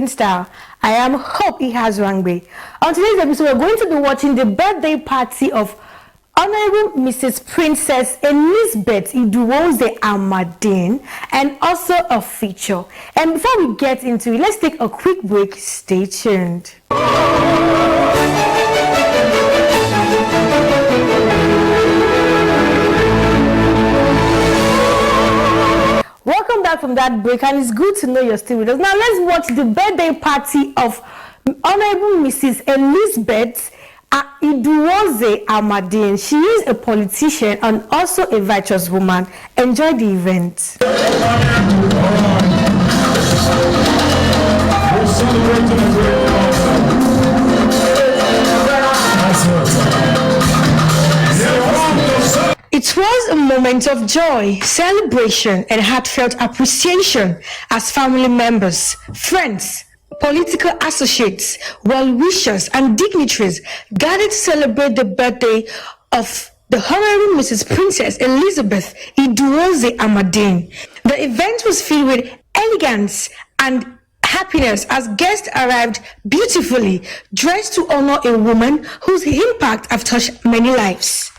Style. I am Hope Ihazwangbe. On today's episode, we're going to be watching the birthday party of Honorable Mrs. Princess Elizabeth Iduwoze Amadine, and also a feature. And before we get into it, let's take a quick break. Stay tuned. Welcome back from that break, and it's good to know you're still with us. Now let's watch the birthday party of Honorable Mrs. Elizabeth Iduwoze Amadine. She is a politician and also a virtuous woman. Enjoy the event. It was a moment of joy, celebration, and heartfelt appreciation as family members, friends, political associates, well-wishers, and dignitaries gathered to celebrate the birthday of the Honorable Mrs. Princess Elizabeth Iduwoze Amadine. The event was filled with elegance and happiness as guests arrived beautifully dressed to honor a woman whose impact have touched many lives.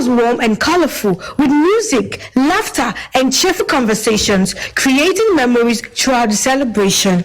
Warm and colorful, with music, laughter, and cheerful conversations, creating memories throughout the celebration.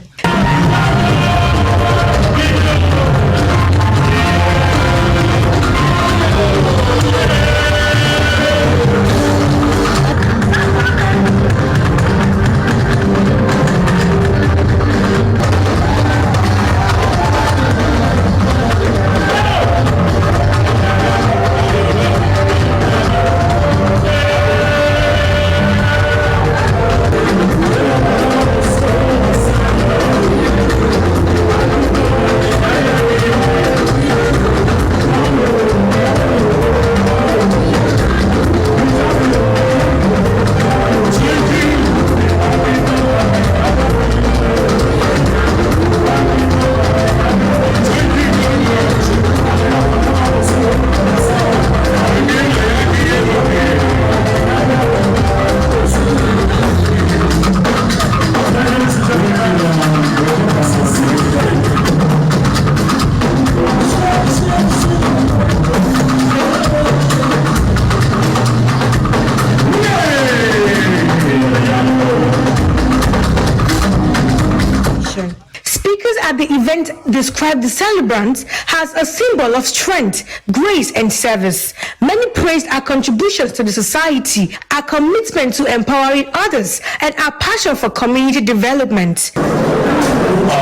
Speakers at the event described the celebrants as a symbol of strength, grace, and service. Many praised our contributions to the society, our commitment to empowering others, and our passion for community development. We are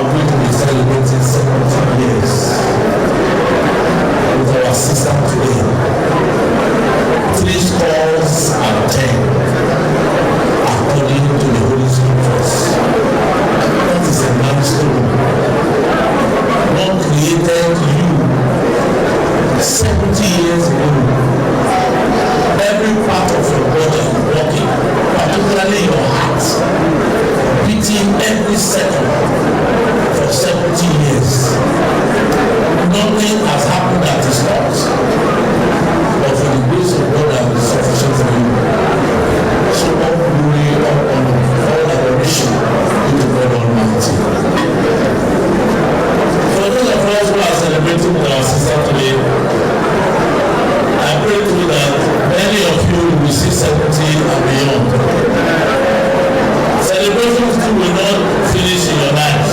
going to be celebrating 70 years with our sister today. 3 scores and 10, according to the Holy Scriptures. That is a milestone. God created you 70 years ago. Every part of your body working, particularly your heart, beating every second for 70 years. Nothing has happened that is not. But for the grace of God that is sufficient for you. So all glory, all honor, all adoration to the God Almighty. For those of us who are celebrating with our sister today, I pray to you that many of you will see 70 and beyond. Celebrations too will not finish in your lives.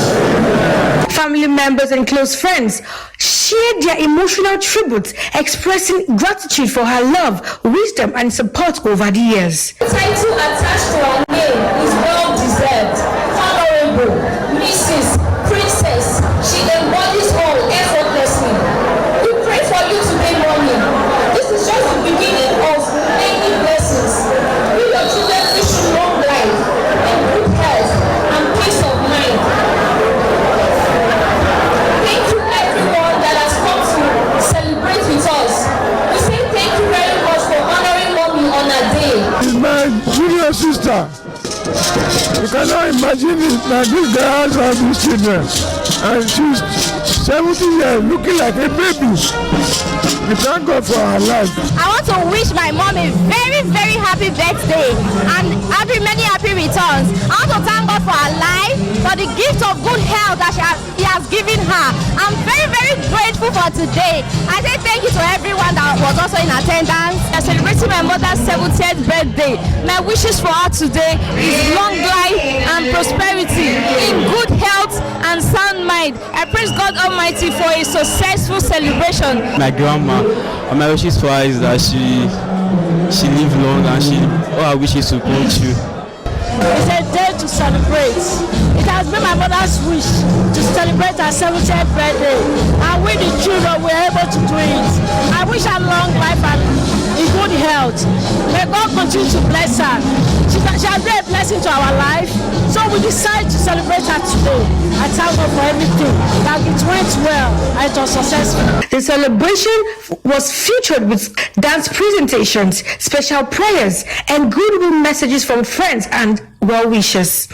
Family members and close friends shared their emotional tributes, expressing gratitude for her love, wisdom, and support over the years. The title attached to her name is well deserved. Honorable, Mrs. Princess. She embodies all effortlessly. We pray for you today morning. This is just the beginning of many blessings. We your children wish you long life and good health and peace of mind. Thank you everyone that has come to celebrate with us. We say thank you very much for honoring mommy on her day. She's my junior sister. You cannot imagine it that this girl has all these children. And she's 70 years, looking like a baby. We thank God for her life. I want to wish my mom a very, very happy birthday and many happy returns. I want to thank God for her life, for the gift of good health that He has given her. I'm very, very grateful for today. I say thank you to everyone that was also in attendance. I'm celebrating my mother's 70th birthday. My wishes for her today is long life and prosperity, in good health and sound mind. I praise God Almighty for a successful celebration. My grandma, my wishes for her is that she live long and all her wishes to come true. It's a day to celebrate. It has been my mother's wish to celebrate her 70th birthday, and we the children were able to do it. I wish her long life and in good health. May God continue to bless her. She has been a blessing to our life, so we decided to celebrate her today. I thank God for everything, that it went well and it was successful. The celebration was featured with dance presentations, special prayers, and goodwill messages from friends and well-wishers.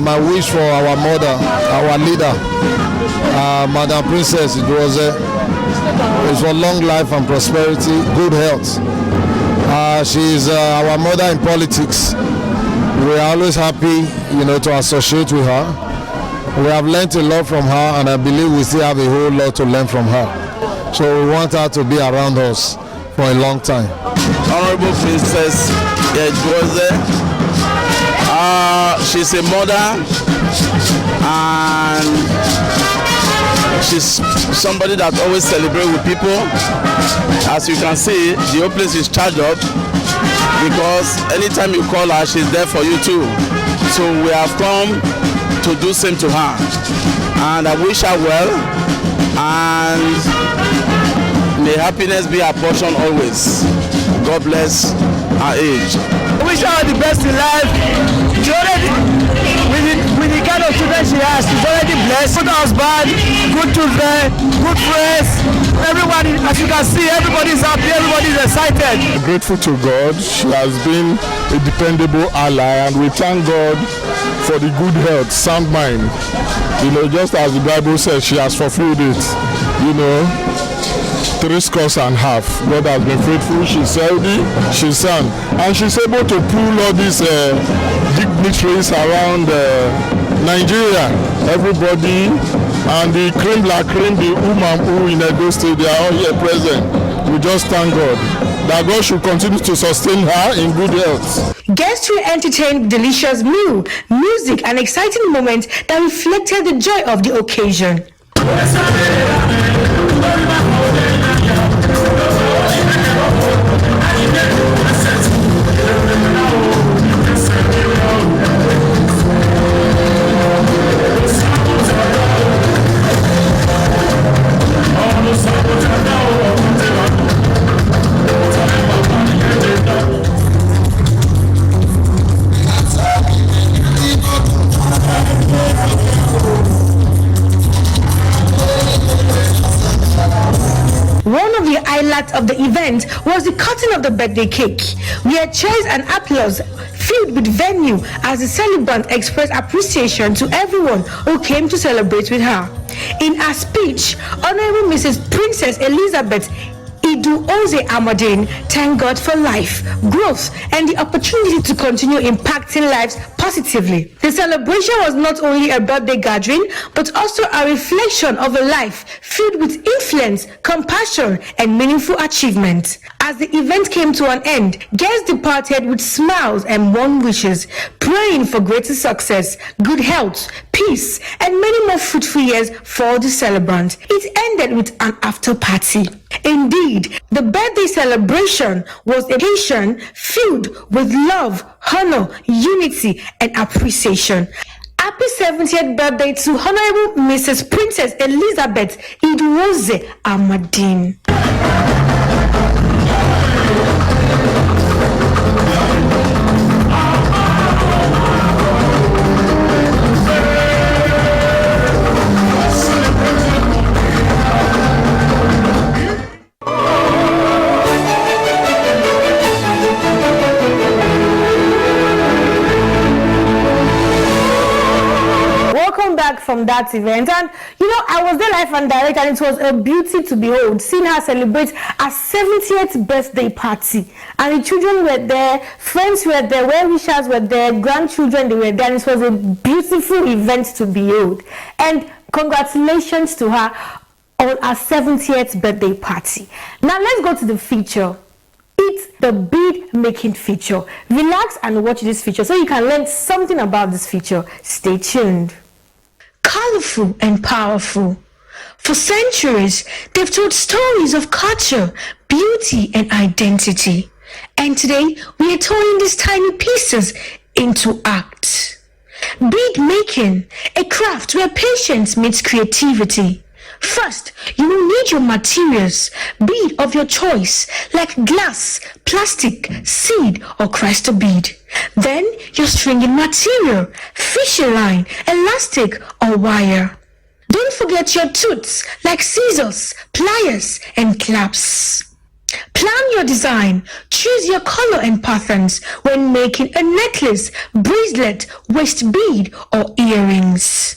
My wish for our mother, our leader, Madam Princess Idroze, is for long life and prosperity, good health. She is our mother in politics. We are always happy, to associate with her. We have learned a lot from her, and I believe we still have a whole lot to learn from her. So we want her to be around us for a long time. Honorable Princess Idroze. She's a mother and She's somebody that always celebrates with people. As you can see, the whole place is charged up because anytime you call her, she's there for you too. So we have come to do same to her, and I wish her well, and may happiness be her portion always. God bless her age. I wish her the best in life. She already, with the kind of children she has, she's already blessed. Good husband, good children, good friends. Everyone, as you can see, everybody is happy, everybody is excited. Grateful to God. She has been a dependable ally, and we thank God for the good health, sound mind. You know, just as the Bible says, she has fulfilled it. You know, 3 scores and half. God has been faithful. She's healthy, she's sound, and she's able to pull all these dignitaries around Nigeria. Everybody and the cream la cream, the who in Edo State, they are all here present. We just thank God that God should continue to sustain her in good health. Guests were entertained with delicious meal, music, and exciting moments that reflected the joy of the occasion. One of the highlights of the event was the cutting of the birthday cake, where cheers and applause filled with venue as the celebrant expressed appreciation to everyone who came to celebrate with her. In her speech, Honorable Mrs. Princess Elizabeth Iduoze Amadine thanked God for life, growth, and the opportunity to continue impacting lives positively. The celebration was not only a birthday gathering, but also a reflection of a life filled with influence, compassion, and meaningful achievement. As the event came to an end, guests departed with smiles and warm wishes, praying for greater success, good health, peace, and many more fruitful years for the celebrant. It ended with an after party. Indeed, the birthday celebration was a occasion filled with love, honor, unity, and appreciation. Happy 70th birthday to Honorable Mrs. Princess Elizabeth Iduoze Amadine. From that event, and you know, I was there live and direct, and it was a beauty to behold, seeing her celebrate her 70th birthday party. And the children were there, friends were there, well-wishers were there, grandchildren, they were there, and it was a beautiful event to behold. And congratulations to her on her 70th birthday party. Now let's go to the feature. It's the bead making feature. Relax and watch this feature so you can learn something about this feature. Stay tuned. Colorful and powerful. For centuries, they've told stories of culture, beauty, and identity. And today, we are turning these tiny pieces into art. Bead making, a craft where patience meets creativity. First, you will need your materials, bead of your choice, like glass, plastic, seed, or crystal bead. Then, your stringing material, fishing line, elastic, or wire. Don't forget your tools, like scissors, pliers, and clamps. Plan your design. Choose your color and patterns when making a necklace, bracelet, waist bead, or earrings.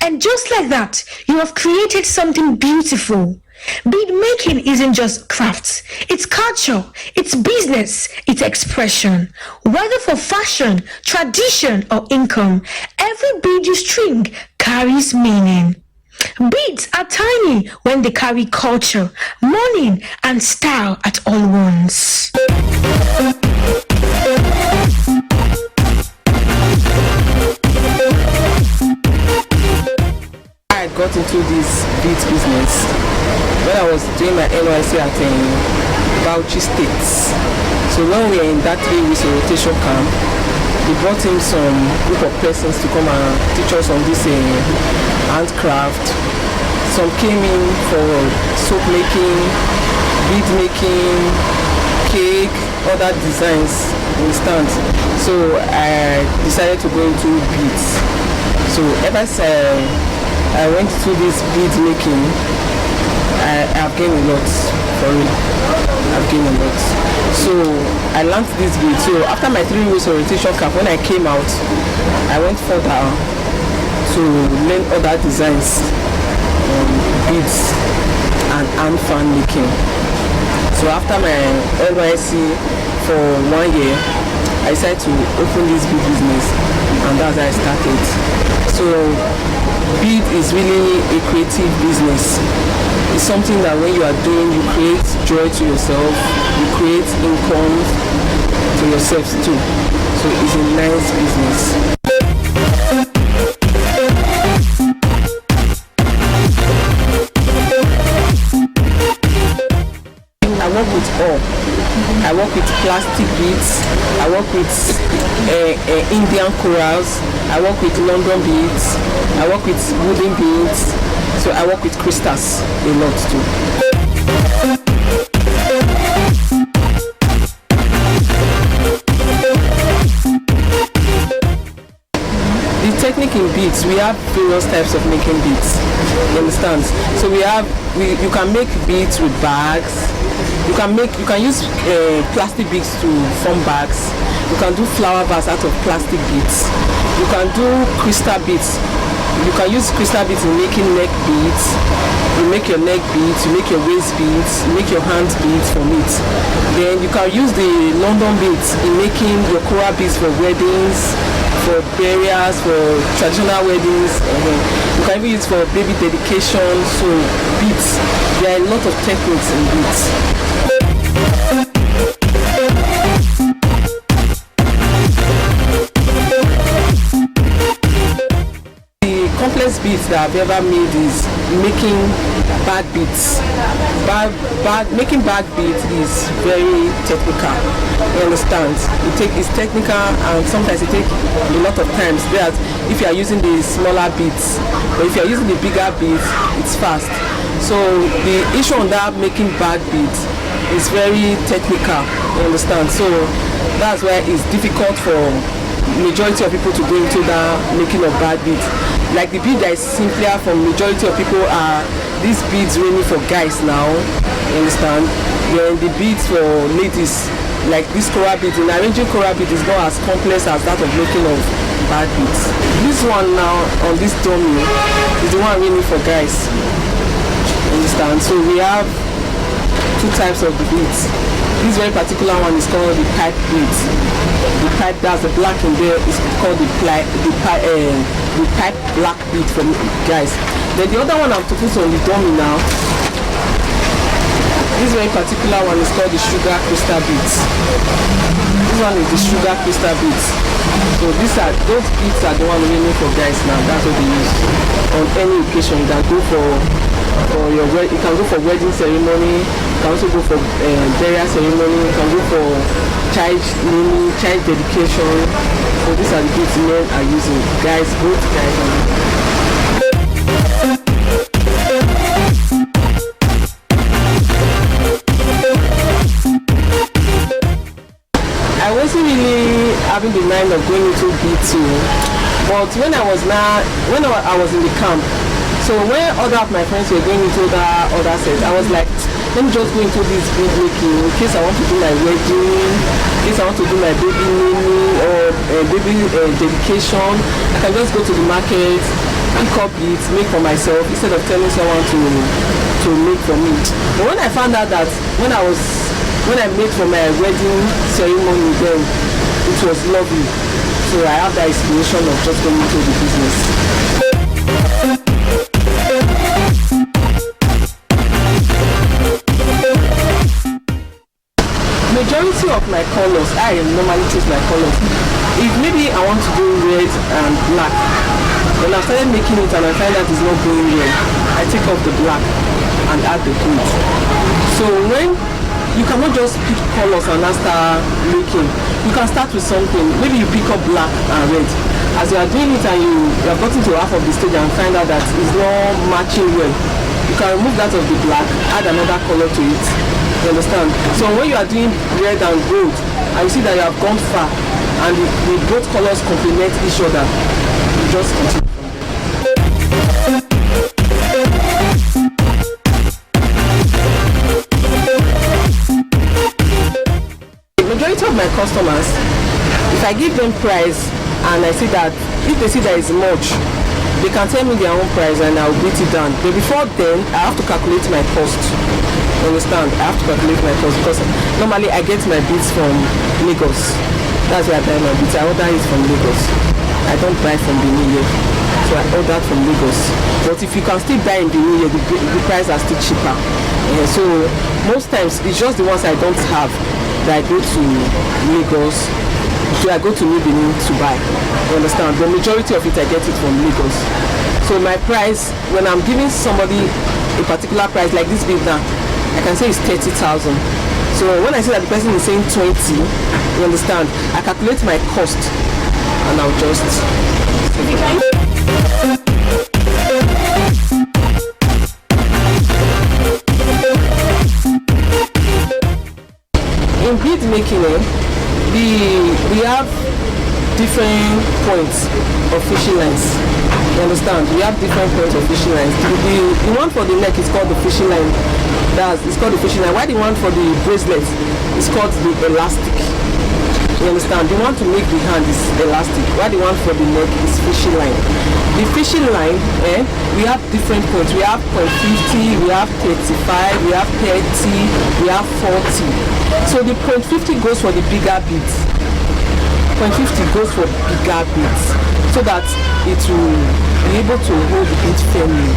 And just like that, you have created something beautiful. Bead making isn't just crafts, it's culture, it's business, it's expression. Whether for fashion, tradition, or income, every bead you string carries meaning. Beads are tiny when they carry culture, meaning, and style at all once. I got into this bead business when I was doing my NYC at Bauchi State. So when we were in that 3 weeks rotation camp, they brought in some group of persons to come and teach us on this handcraft. Some came in for soap making, bead making, cake, other designs, understand. So I decided to go into beads. So ever since I went to this bead making, I've gained a lot for it. I've gained a lot. So I learned this bead. So after my 3 weeks orientation camp, when I came out, I went further to learn other designs, beads and hand fan making. So after my NYSC for 1 year, I decided to open this bead business, and that's how I started. So bead is really a creative business. It's something that when you are doing, you create joy to yourself, you create income to yourself too. So it's a nice business. I work with all. I work with plastic beads. I work with Indian corals. I work with London beads. I work with wooden beads. So I work with crystals a lot too. The technique in beads, we have various types of making beads. You understand? So you can make beads with bags. You can use plastic beads to form bags. You can do flower vase out of plastic beads. You can do crystal beads. You can use crystal beads in making neck beads. You make your neck beads, you make your waist beads, you make your hand beads from it. Then you can use the London beads in making your coral beads for weddings, for burials, for traditional weddings. You can even use for baby dedication. So beads, there are a lot of techniques in beads. Complex beads that I've ever made is making bag beads. Making bag beads is very technical. You understand? It's technical, and sometimes it takes a lot of times. That if you are using the smaller beads, or if you are using the bigger beads, it's fast. So the issue on that making bag beads is very technical. You understand? So that's why it's difficult for majority of people to go into the making of bag beads. Like the bead that is simpler for majority of people are these beads really for guys now, you understand? Then the beads for ladies, like this coral bead, in arranging coral bead is not as complex as that of making of bag beads. This one now on this dummy is the one really for guys, you understand? So we have two types of the beads. This very particular one is called the pipe beads. The pipe, that's the black in there, is called the pipe black bead for guys. Then the other one I'm to put on the dummy now, this very particular one is called the sugar crystal beads. This one is the sugar crystal beads. So those beads are the one really for guys now. That's what they use on any occasion. You can go for your you can go for wedding ceremony. You can also go for burial ceremony. You can go for child naming, child dedication. So these are the beads men are using. Guys, both guys and I wasn't really having the mind of going into beads too, but when I was in the camp, so when other of my friends were going into that other set, I was like, let me just go into this bead making in case I want to do my wedding, in case I want to do my baby naming or baby dedication. I can just go to the market, pick up beads, make for myself instead of telling someone to make for me. But when I found out that when I made for my wedding ceremony, then it was lovely. So I have that inspiration of just going into the business. Majority of my colors, I normally choose my colors. If maybe I want to do red and black, When I started making it and I find that it's not going well, I take off the black and add the gold. So when you cannot just pick colors and now start making, you can start with something. Maybe you pick up black and red. As you are doing it and you have gotten to half of the stage and find out that it's not matching well, you can remove that of the black, add another color to it. You understand? So when you are doing red and gold and you see that you have gone far and the both colors complement each other, you just continue. Majority of my customers, if I give them price and I see that if they see there is much, they can tell me their own price and I'll beat it down. But before then, I have to calculate my cost. You understand? I have to calculate my cost because normally I get my beads from Lagos. That's where I buy my beads. I order it from Lagos. I don't buy from the New York. So I order from Lagos. But if you can still buy in the New York, the price are still cheaper. So most times it's just the ones I don't have that I go to Lagos. So I go to New Benin to buy. You understand? The majority of it I get it from Lagos. So my price, when I'm giving somebody a particular price like this bead now, I can say it's 30,000. So when I see that the person is saying 20, you understand? I calculate my cost and I'll just. In bead making, we have different points of fishing lines. You understand? We have different points of fishing lines. The one for the neck is called the fishing line. It's called the fishing line. Why the one for the bracelet is called the elastic? You understand? The one to make the hand is elastic. Why the one for the neck is fishing line? The fishing line, we have different points. We have 0.50, we have 35, we have 30, we have 40. So the 0.50 goes for the bigger beads. 0.50 goes for bigger beads so that it will be able to hold the bead firmly.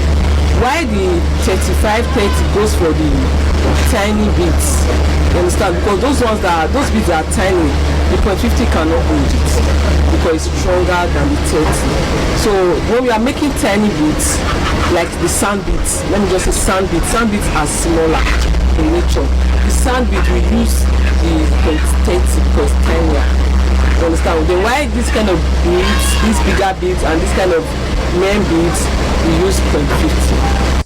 Why the 35, 30 goes for the tiny beads. You understand? Because those beads are tiny. The 0.50 cannot hold it because it's stronger than the 30. So when we are making tiny beads, like the sand beads, let me just say sand beads are smaller in nature. The sand bead we use the 0.30 because tinier. You understand? Then why this kind of beads, these bigger beads and this kind of main beads, we use 0.50.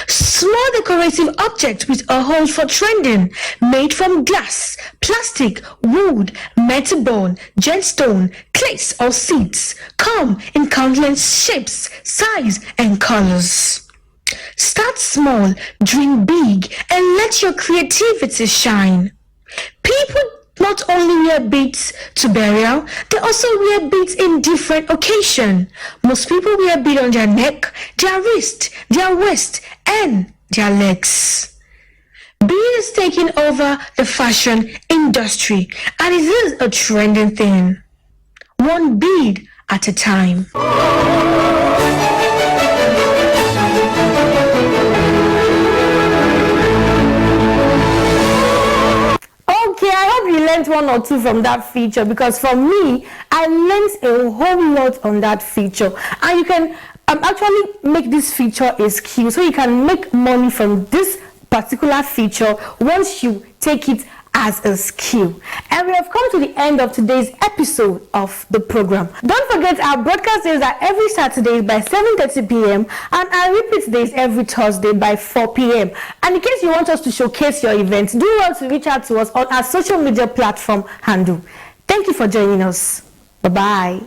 Small decorative object with a hole for trending, made from glass, plastic, wood, metal bone, gemstone, clays or seeds, come in countless shapes, size and colors. Start small, dream big, and let your creativity shine. People not only wear beads to burial, they also wear beads in different occasions. Most people wear beads on their neck, their wrist, their waist, and their legs. Bead is taking over the fashion industry, and it is a trending thing. One bead at a time. Okay, I hope you learned one or two from that feature, because for me, I learned a whole lot on that feature. And you can actually make this feature a skill, so you can make money from this particular feature once you take it as a skill. And we have come to the end of today's episode of the program. Don't forget, our broadcast days are every Saturday by 7:30 p.m. and our repeat days every Thursday by 4 p.m. And in case you want us to showcase your event, do well to reach out to us on our social media platform handle. Thank you for joining us. Bye-bye.